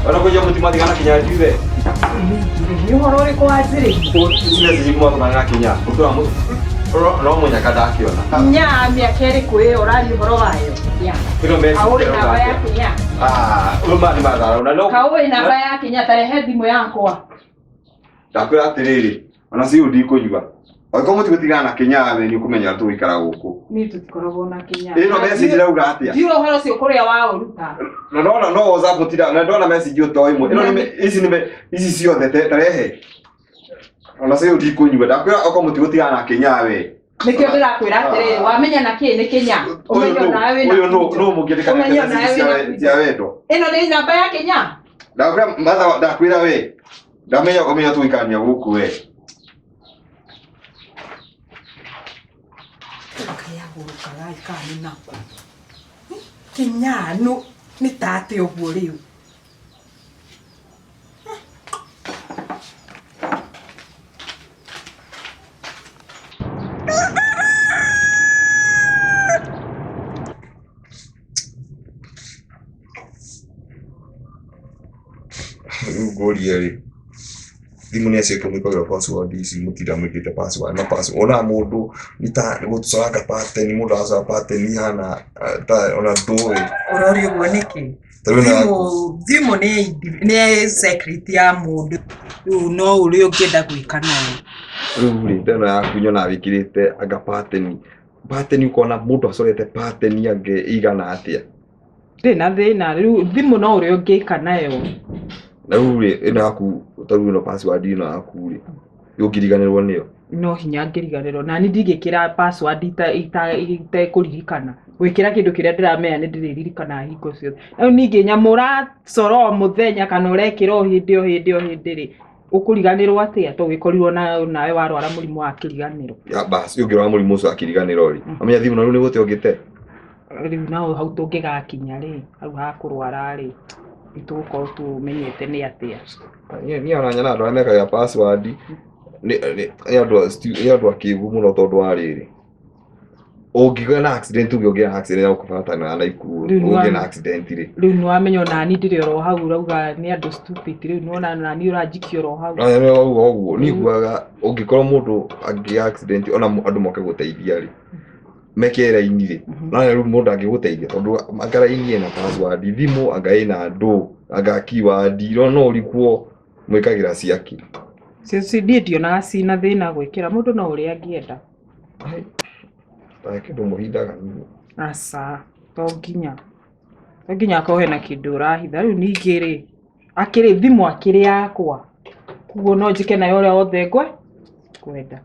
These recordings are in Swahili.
Ano kuja mutima tigana Kenya juve. Ni horo ri kwa zire. Sina zikuma kwa Kenya. Kutoa mu ro munya kadakiona. Nya mia kere kwe orari horo wayo. Ya. Kilo mesi. Auri na baya Kenya. Uma ni madara una no. Kawe na baya Kenya tarehe thimu yakwa. Ndakwira atiriri. Ona si udi kunyuga. Oiko muti gutigana Kenya we ni ukumenya tu ikara guku. Ni tutikoragwo na Kenya. Ino message rauga atia. Ndio horo cio kuria wa uruta. No WhatsApp mutira na ndona message uto imwe. Ino ni ici ciothe tarehe. Ona si udi kunyuga. Ndakwira oiko muti gutigana Kenya we. Nikio ndirakwira atiriri wamenya na ki ni Kenya. Umenyo nawe na. Uyo no mugirikana cia wendo. Ino ni namba ya Kenya. Ndakwira matha ndakwira we. Ndamenya kumenya tu ikania guku we. Kaya gurukaga ikani nako. Kenya no ni tate oguo riu. Golieri. Thimu nä acio må ikagira password ici må tira må kä password na password ona må ndå nä ta gå tåcoka pateni må ndå acoka pateni hana ta ona ndåä Orori uguo niki. Thimu ni secret ya mundu. Riu no uri ungienda gwika nayo. Riu ri ndeno yaku nyona wä tä te anga pateni ukona må ndå acorete pateni angä igana atia Ndina thina riu thimu no uri ungika nayo. na riu ri ino yaku taru no password ino yaku ri yungiriganirwo niyo No hinya ngiriganirwo na ni ndigikira password ita kuririkana gwikira kindu kiria ndiramenya ni ndiririkana hingo ciothe. Riu ningi nyamura coro muthenya kana urekira o hindi ri ukuriganirwo atia to gikorirwo nawe warwara murimu wa kiriganiro. Ya basi yungirwa murimu ucio akiriganirwo ri amenya thimu na riu ni gute ungite riu nao hau tungigakinya ri hau ha kurwara ri ituko tumenyete ni atia ni ona nyana ndo anekaga password ni andu akigu muno tondu wa riri ungigwa na accident ugiogera accident ya kufatana na ikuo ungi na accident ri riu ni wamenya na ni ndire ro hau rauga ni andu stupid riu ni ona na ni urajikio ro hau na ni oguo ni guaga ungikorwo mundu angi accident ona andu moke guteithia ri mekera inire na riu mundu angiguteithia tondu magara inie na password thimu anga ina ndu anga keyword ro no urikuo mwikagira ciaki cio na cina thina gwikira mundu no uri angienda ta kindu muhindaga ni asa to nginya ko hena kindu urahitha riu ningiri akiri thimu akiri yakwa kuguo no njike nayo ore othe kwenda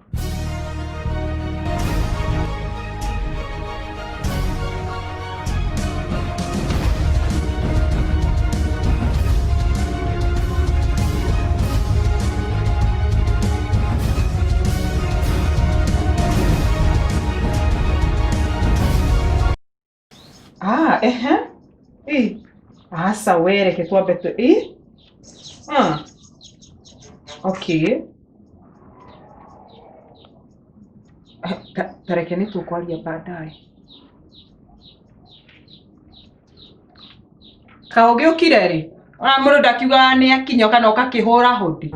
Asa were ke twambe tu okay tarekeni tukwaria baadaye kaoge ukire ri mundu ndakiuga ni akinyo kana ukakihura hodi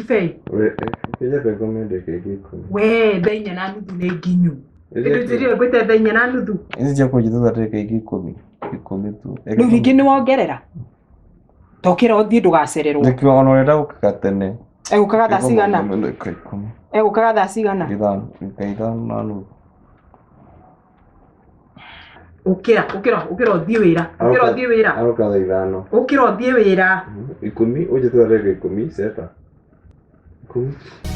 kibei Kija recommend kiko. we thaa inya na nuthu nĩ nginyu kĩndũ njĩrire ngwĩte thaa inya na nuthu Hizi cha kujituza ndagĩka ingĩ 10 tu. rĩu ningĩ nĩ wongerera tokĩra ũthiĩ ndũgacererwo Nikiwa ona ũrenda gũkĩka tene. egũkaga thaa cigana Ndagĩka 10. egũkaga thaa cigana Ithano na nuthu. ũkĩra ũthiĩ wĩra Aroka thaa ithano. ũkĩra ũthiĩ wĩra 10 uje tu ndagĩka 10 seta. 10.